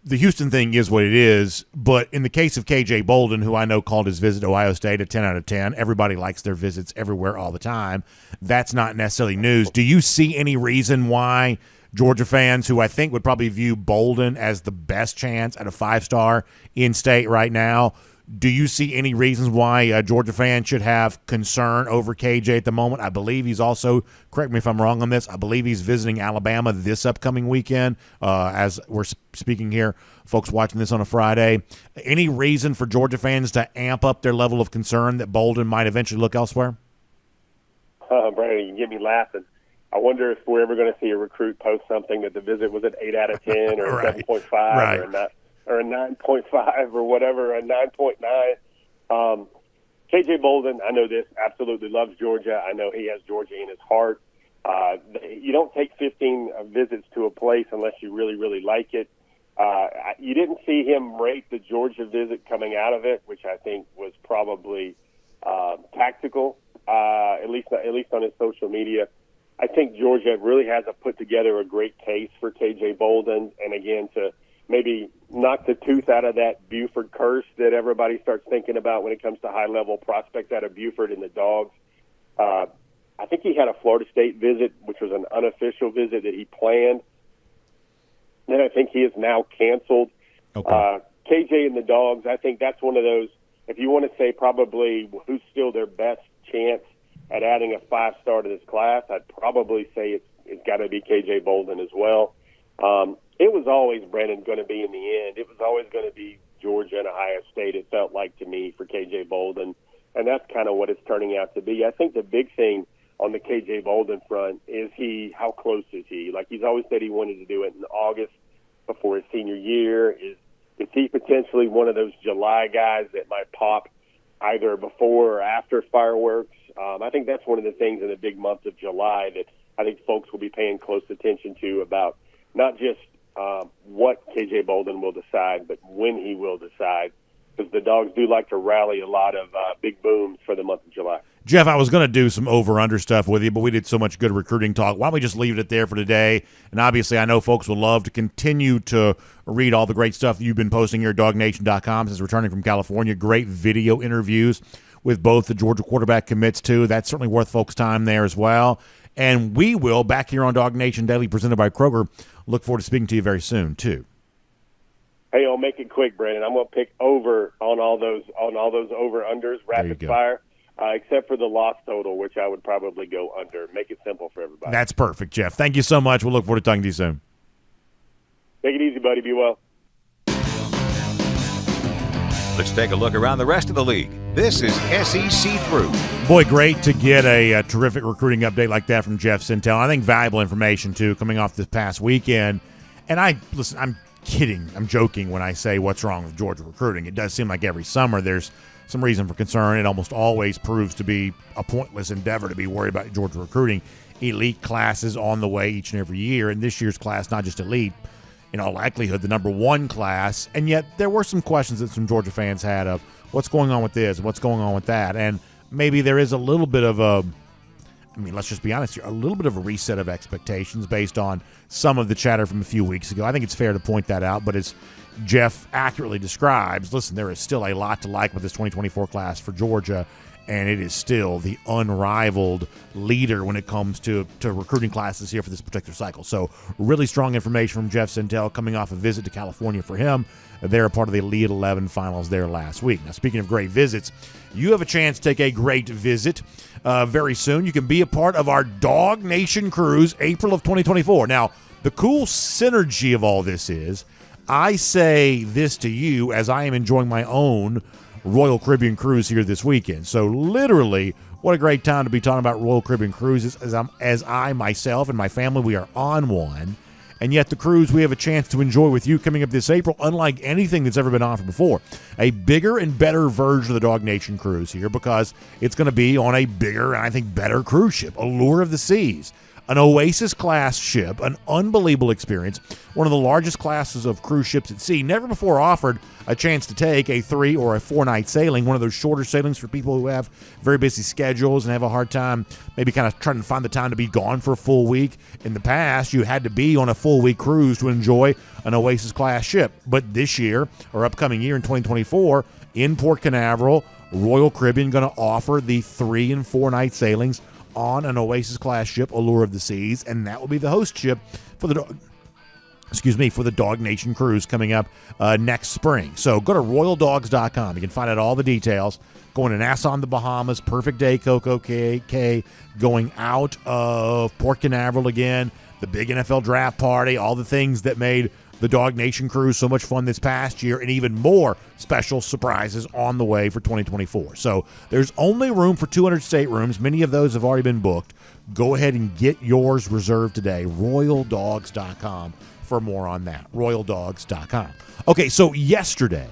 Speaker 1: the Houston thing is what it is, but in the case of KJ Bolden, who I know called his visit to Ohio State a 10 out of 10, everybody likes their visits everywhere all the time. That's not necessarily news. Do you see any reason why Georgia fans, who I think would probably view Bolden as the best chance at a 5-star in-state right now, do you see any reasons why Georgia fans should have concern over KJ at the moment? I believe he's also, correct me if I'm wrong on this, I believe he's visiting Alabama this upcoming weekend as we're speaking here, folks watching this on a Friday. Any reason for Georgia fans to amp up their level of concern that Bolden might eventually look elsewhere?
Speaker 8: Brandon, you get me laughing. I wonder if we're ever going to see a recruit post something that the visit was an 8 out of 10 or a 7.5 or a 9.5 or whatever, a 9.9. KJ Bolden, I know this, absolutely loves Georgia. I know he has Georgia in his heart. You don't take 15 visits to a place unless you really, really like it. You didn't see him rate the Georgia visit coming out of it, which I think was probably tactical, at least on his social media. I think Georgia really hasn't put together a great case for KJ Bolden, and again, to maybe knock the tooth out of that Buford curse that everybody starts thinking about when it comes to high-level prospects out of Buford and the Dogs. I think he had a Florida State visit, which was an unofficial visit that he planned. Then I think he is now canceled.
Speaker 1: Okay.
Speaker 8: KJ and the Dogs, I think that's one of those, if you want to say probably who's still their best chance at adding a 5-star to this class, I'd probably say it's got to be KJ Bolden as well. It was always, Brennan, going to be in the end. It was always going to be Georgia and Ohio State, it felt like to me, for KJ Bolden. And that's kind of what it's turning out to be. I think the big thing on the KJ Bolden front is how close is he? Like, he's always said he wanted to do it in August before his senior year. Is he potentially one of those July guys that might pop either before or after fireworks? I think that's one of the things in the big month of July that I think folks will be paying close attention to, about not just what KJ Bolden will decide, but when he will decide, because the Dogs do like to rally a lot of big booms for the month of July.
Speaker 1: Jeff, I was going to do some over-under stuff with you, but we did so much good recruiting talk. Why don't we just leave it there for today? And obviously, I know folks will love to continue to read all the great stuff that you've been posting here at DawgNation.com since returning from California. Great video interviews with both the Georgia quarterback commits, too. That's certainly worth folks' time there as well. And we will, back here on DawgNation Daily, presented by Kroger, look forward to speaking to you very soon, too.
Speaker 8: Hey, I'll make it quick, Brandon. I'm going to pick over on all those over-unders, rapid fire. Except for the loss total, which I would probably go under. Make it simple for everybody.
Speaker 1: That's perfect, Jeff. Thank you so much. We'll look forward to talking to you soon.
Speaker 8: Take it easy, buddy. Be well.
Speaker 3: Let's take a look around the rest of the league. This is SEC Through.
Speaker 1: Boy, great to get a terrific recruiting update like that from Jeff Sentell. I think valuable information, too, coming off this past weekend. And I'm kidding. I'm joking when I say what's wrong with Georgia recruiting. It does seem like every summer there's some reason for concern. It almost always proves to be a pointless endeavor to be worried about Georgia recruiting. Elite classes on the way each and every year, and this year's class, not just elite, in all likelihood, the number one class. And yet there were some questions that some Georgia fans had of what's going on with this, what's going on with that. And maybe there is a little bit of let's just be honest here, a little bit of a reset of expectations based on some of the chatter from a few weeks ago. I think it's fair to point that out, but as Jeff accurately describes, listen, there is still a lot to like with this 2024 class for Georgia, and it is still the unrivaled leader when it comes to recruiting classes here for this particular cycle. So really strong information from Jeff Sentell coming off a visit to California for him. They're a part of the Elite 11 finals there last week. Now, speaking of great visits, you have a chance to take a great visit very soon. You can be a part of our Dog Nation cruise, April of 2024. Now, the cool synergy of all this is, I say this to you as I am enjoying my own Royal Caribbean cruise here this weekend. So literally, what a great time to be talking about Royal Caribbean cruises as I myself and my family, we are on one. And yet the cruise we have a chance to enjoy with you coming up this April, unlike anything that's ever been offered before. A bigger and better version of the Dog Nation cruise here, because it's going to be on a bigger and I think better cruise ship, Allure of the Seas. An Oasis-class ship, an unbelievable experience, one of the largest classes of cruise ships at sea, never before offered a chance to take a 3 or a 4-night sailing, one of those shorter sailings for people who have very busy schedules and have a hard time maybe kind of trying to find the time to be gone for a full week. In the past, you had to be on a full-week cruise to enjoy an Oasis-class ship. But this year, or upcoming year in 2024, in Port Canaveral, Royal Caribbean going to offer the 3 and 4-night sailings on an Oasis-class ship, Allure of the Seas, and that will be the host ship for the Dog Nation cruise coming up next spring. So go to royaldogs.com. You can find out all the details. Going to Nassau in the Bahamas, perfect day, Coco Cay, going out of Port Canaveral again, the big NFL draft party, all the things that made the Dog Nation cruise so much fun this past year, and even more special surprises on the way for 2024. So there's only room for 200 staterooms. Many of those have already been booked. Go ahead and get yours reserved today. RoyalDogs.com for more on that. RoyalDogs.com. Okay, so yesterday,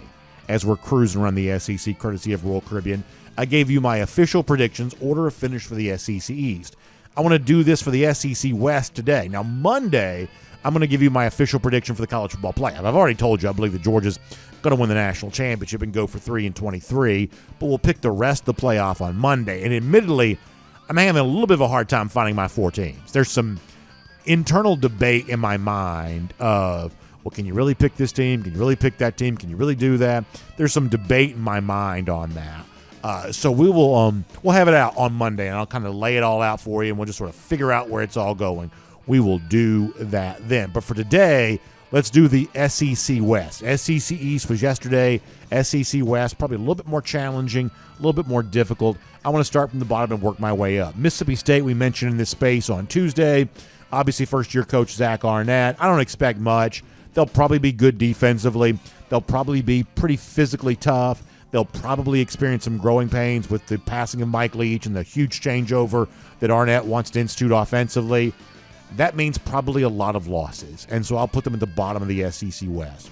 Speaker 1: as we're cruising around the SEC, courtesy of Royal Caribbean, I gave you my official predictions, order of finish for the SEC East. I want to do this for the SEC West today. Now, Monday, I'm going to give you my official prediction for the college football playoff. I've already told you I believe that Georgia's going to win the national championship and go for 3-23, but we'll pick the rest of the playoff on Monday. And admittedly, I'm having a little bit of a hard time finding my 4 teams. There's some internal debate in my mind of, well, can you really pick this team? Can you really pick that team? Can you really do that? There's some debate in my mind on that. So we will we'll have it out on Monday, and I'll kind of lay it all out for you, and we'll just sort of figure out where it's all going. We will do that then. But for today, let's do the SEC West. SEC East was yesterday. SEC West, probably a little bit more challenging, a little bit more difficult. I want to start from the bottom and work my way up. Mississippi State, we mentioned in this space on Tuesday. Obviously, first-year coach Zach Arnett. I don't expect much. They'll probably be good defensively. They'll probably be pretty physically tough. They'll probably experience some growing pains with the passing of Mike Leach and the huge changeover that Arnett wants to institute offensively. That means probably a lot of losses, and so I'll put them at the bottom of the SEC West.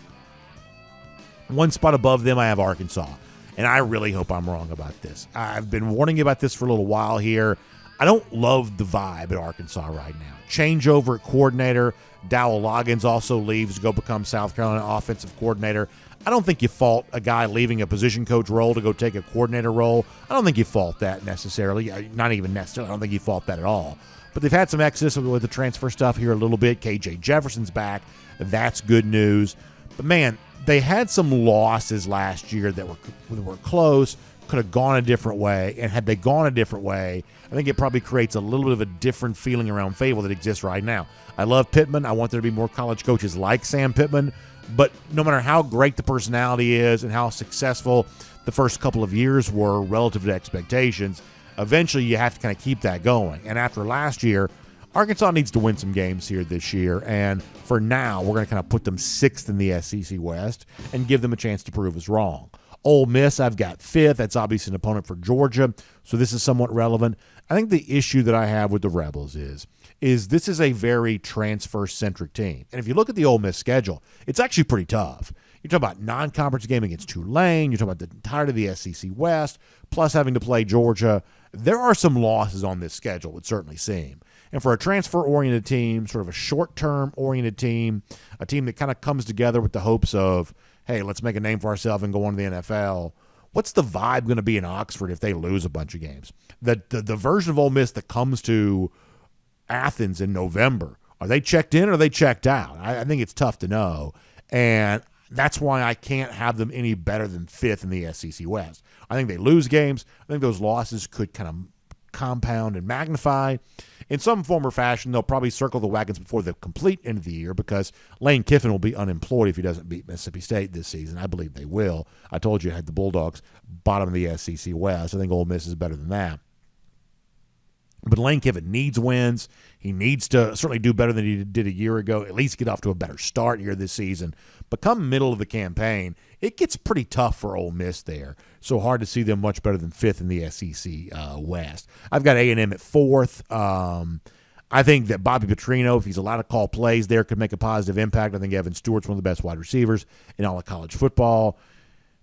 Speaker 1: One spot above them, I have Arkansas, and I really hope I'm wrong about this. I've been warning you about this for a little while here. I don't love the vibe at Arkansas right now. Changeover at coordinator. Dowell Loggins also leaves to go become South Carolina offensive coordinator. I don't think you fault a guy leaving a position coach role to go take a coordinator role. I don't think you fault that necessarily. Not even necessarily. I don't think you fault that at all. But they've had some exodus with the transfer stuff here a little bit. KJ Jefferson's back. That's good news. But, man, they had some losses last year that were close, could have gone a different way. And had they gone a different way, I think it probably creates a little bit of a different feeling around Fayetteville that exists right now. I love Pittman. I want there to be more college coaches like Sam Pittman. But no matter how great the personality is and how successful the first couple of years were relative to expectations, eventually you have to kind of keep that going. And after last year, Arkansas needs to win some games here this year. And for now, we're going to kind of put them 6th in the SEC West and give them a chance to prove us wrong. Ole Miss, I've got 5th. That's obviously an opponent for Georgia, so this is somewhat relevant. I think the issue that I have with the Rebels is this is a very transfer-centric team. And if you look at the Ole Miss schedule, it's actually pretty tough. You're talking about non-conference game against Tulane. You're talking about the entirety of the SEC West, plus having to play Georgia. There are some losses on this schedule, it would certainly seem. And for a transfer-oriented team, sort of a short-term-oriented team, a team that kind of comes together with the hopes of, hey, let's make a name for ourselves and go on to the NFL, what's the vibe going to be in Oxford if they lose a bunch of games? The version of Ole Miss that comes to Athens in November, are they checked in or are they checked out? I think it's tough to know. And that's why I can't have them any better than 5th in the SEC West. I think they lose games. I think those losses could kind of compound and magnify. In some form or fashion, they'll probably circle the wagons before the complete end of the year because Lane Kiffin will be unemployed if he doesn't beat Mississippi State this season. I believe they will. I told you I had the Bulldogs bottom of the SEC West. I think Ole Miss is better than that. But Lane Kiffin needs wins. He needs to certainly do better than he did a year ago, at least get off to a better start here this season. But come middle of the campaign, it gets pretty tough for Ole Miss there. So hard to see them much better than 5th in the SEC West. I've got A&M at 4th. I think that Bobby Petrino, if he's allowed to call plays there, could make a positive impact. I think Evan Stewart's one of the best wide receivers in all of college football.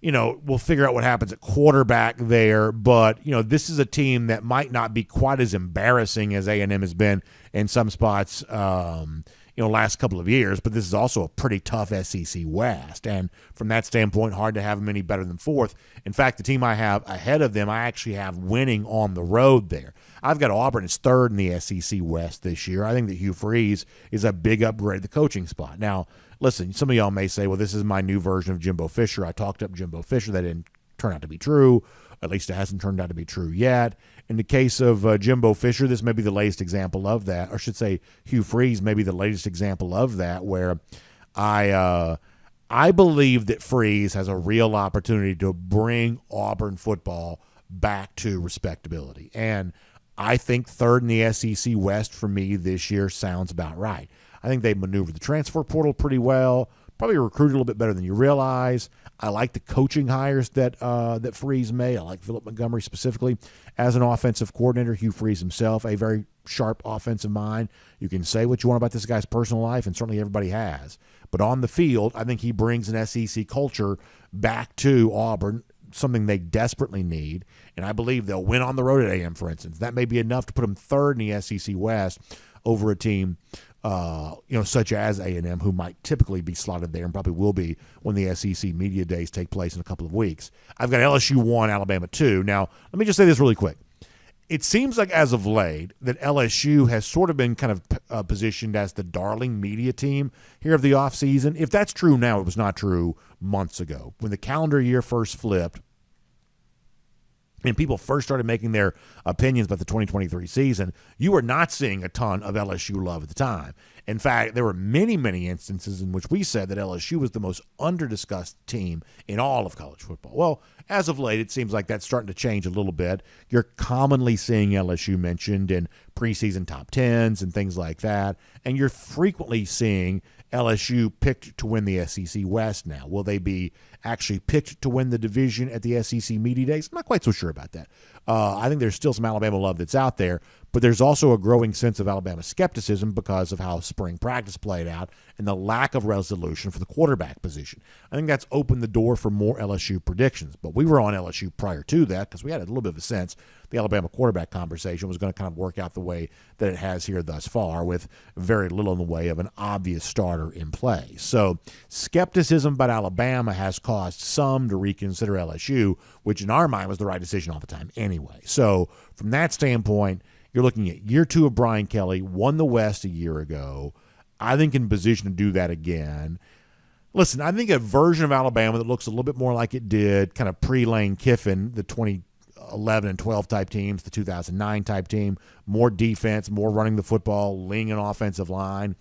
Speaker 1: You know, we'll figure out what happens at quarterback there, but, you know, this is a team that might not be quite as embarrassing as A&M has been in some spots, last couple of years, but this is also a pretty tough SEC West, and from that standpoint, hard to have them any better than 4th. In fact, the team I have ahead of them, I actually have winning on the road there. I've got Auburn as 3rd in the SEC West this year. I think that Hugh Freeze is a big upgrade at the coaching spot. Now, listen, some of y'all may say, well, this is my new version of Jimbo Fisher. I talked up Jimbo Fisher. That didn't turn out to be true. At least it hasn't turned out to be true yet. In the case of Jimbo Fisher, this may be the latest example of that. Or I should say Hugh Freeze may be the latest example of that, where I believe that Freeze has a real opportunity to bring Auburn football back to respectability. And I think 3rd in the SEC West for me this year sounds about right. I think they maneuvered the transfer portal pretty well, probably recruited a little bit better than you realize. I like the coaching hires that Freeze made. I like Philip Montgomery specifically as an offensive coordinator. Hugh Freeze himself, a very sharp offensive mind. You can say what you want about this guy's personal life, and certainly everybody has. But on the field, I think he brings an SEC culture back to Auburn something they desperately need, and I believe they'll win on the road at A&M, for instance. That may be enough to put them third in the SEC West over a team such as A&M, who might typically be slotted there and probably will be when the SEC media days take place in a couple of weeks. I've got LSU 1, Alabama 2. Now, let me just say this really quick. It seems like as of late that LSU has sort of been kind of positioned as the darling media team here of the offseason. If that's true now, it was not true months ago. When the calendar year first flipped, and people first started making their opinions about the 2023 season, you were not seeing a ton of LSU love at the time. In fact, there were many, many instances in which we said that LSU was the most under-discussed team in all of college football. Well, as of late, it seems like that's starting to change a little bit. You're commonly seeing LSU mentioned in preseason top 10s and things like that, and you're frequently seeing LSU picked to win the SEC West now. Will they be actually picked to win the division at the SEC Media Days? I'm not quite so sure about that. I think there's still some Alabama love that's out there, but there's also a growing sense of Alabama skepticism because of how spring practice played out and the lack of resolution for the quarterback position. I think that's opened the door for more LSU predictions, but we were on LSU prior to that because we had a little bit of a sense the Alabama quarterback conversation was going to kind of work out the way that it has here thus far, with very little in the way of an obvious starter in play. So skepticism about Alabama has caused some to reconsider LSU, which in our mind was the right decision all the time anyway. So from that standpoint, you're looking at year 2 of Brian Kelly, won the West a year ago. I think in position to do that again. Listen, I think a version of Alabama that looks a little bit more like it did kind of pre-Lane Kiffin, the 2011 and 12 type teams, the 2009 type team, more defense, more running the football, leaning an offensive line.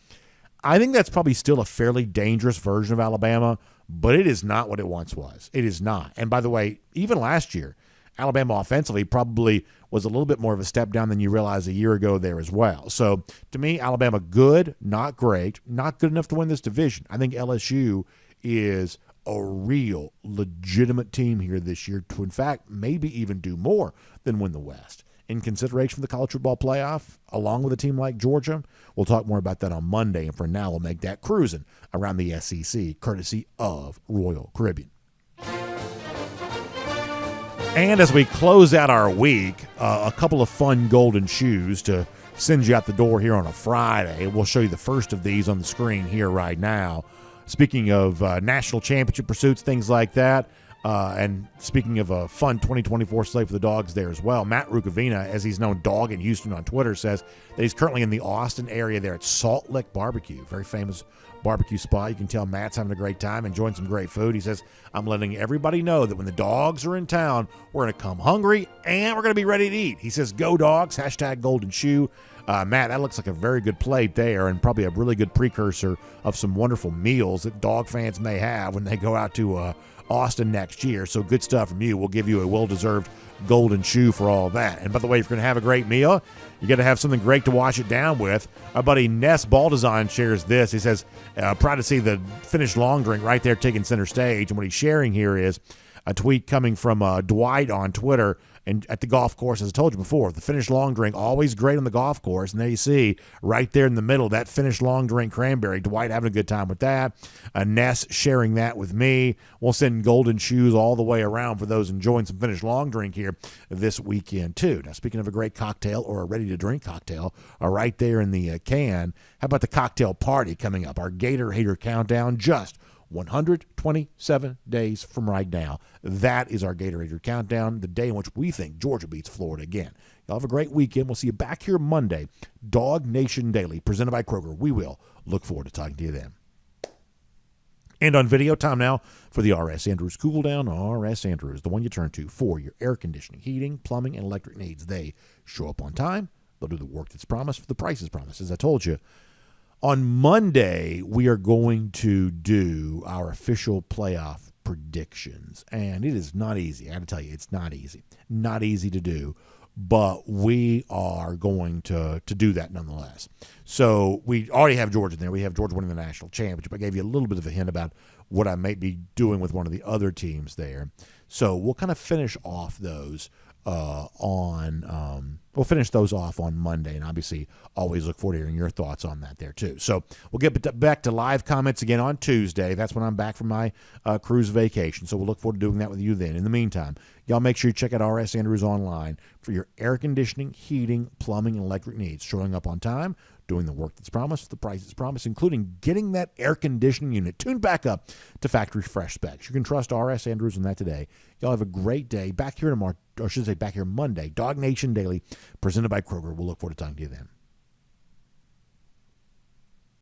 Speaker 1: I think that's probably still a fairly dangerous version of Alabama, but it is not what it once was. It is not. And by the way, even last year, Alabama offensively probably was a little bit more of a step down than you realized a year ago there as well. So to me, Alabama good, not great, not good enough to win this division. I think LSU is a real legitimate team here this year to, in fact, maybe even do more than win the West. In consideration for the college football playoff, along with a team like Georgia, we'll talk more about that on Monday. And for now, we'll make that cruising around the SEC, courtesy of Royal Caribbean. And as we close out our week, a couple of fun golden shoes to send you out the door here on a Friday. We'll show you the first of these on the screen here right now. Speaking of national championship pursuits, things like that, and speaking of a fun 2024 slate for the Dogs there as well, Matt Rukavina, as he's known Dog in Houston on Twitter, says that he's currently in the Austin area there at Salt Lick Barbecue, very famous barbecue spot. You can tell Matt's having a great time, enjoying some great food. He says, I'm letting everybody know that when the Dogs are in town, we're going to come hungry and we're going to be ready to eat. He says, go Dogs, hashtag golden shoe. Matt, that looks like a very good plate there and probably a really good precursor of some wonderful meals that Dog fans may have when they go out to Austin next year. So good stuff from you. We'll give you a well-deserved golden shoe for all that. And by the way, if you're going to have a great meal, you got to have something great to wash it down with. Our buddy Ness Baldazon shares this. He says, proud to see the finished long drink right there taking center stage. And what he's sharing here is a tweet coming from Dwight on Twitter. And at the golf course, as I told you before, the finished long drink, always great on the golf course. And there you see, right there in the middle, that finished long drink cranberry. Dwight having a good time with that. Ness sharing that with me. We'll send golden shoes all the way around for those enjoying some finished long drink here this weekend, too. Now, speaking of a great cocktail or a ready-to-drink cocktail, right there in the can, how about the cocktail party coming up? Our Gator Hater countdown, just 127 days from right now. That is our Gator Hater countdown, the day in which we think Georgia beats Florida again. Y'all have a great weekend. We'll see you back here Monday. DawgNation Daily, presented by Kroger. We will look forward to talking to you then. And on video, time now for the R.S. Andrews Cool Down. R.S. Andrews, the one you turn to for your air conditioning, heating, plumbing, and electric needs. They show up on time. They'll do the work that's promised for the prices promised. As I told you, on Monday, we are going to do our official playoff predictions, and it is not easy. I got to tell you, it's not easy. Not easy to do, but we are going to do that nonetheless. So we already have Georgia in there. We have Georgia winning the national championship. I gave you a little bit of a hint about what I might be doing with one of the other teams there. So we'll kind of finish off those on we'll finish those off on Monday, and obviously always look forward to hearing your thoughts on that there too. So we'll get back to live comments again on Tuesday. That's when I'm back from my cruise vacation, so we'll look forward to doing that with you then. In the meantime, y'all make sure you check out R.S. Andrews online for your air conditioning, heating, plumbing, and electric needs. Showing up on time, doing the work that's promised, the price that's promised, including getting that air conditioning unit tuned back up to factory fresh specs. You can trust R.S. Andrews on that today. Y'all have a great day. Back here tomorrow, or I should say back here Monday, DawgNation Daily, presented by Kroger. We'll look forward to talking to you then.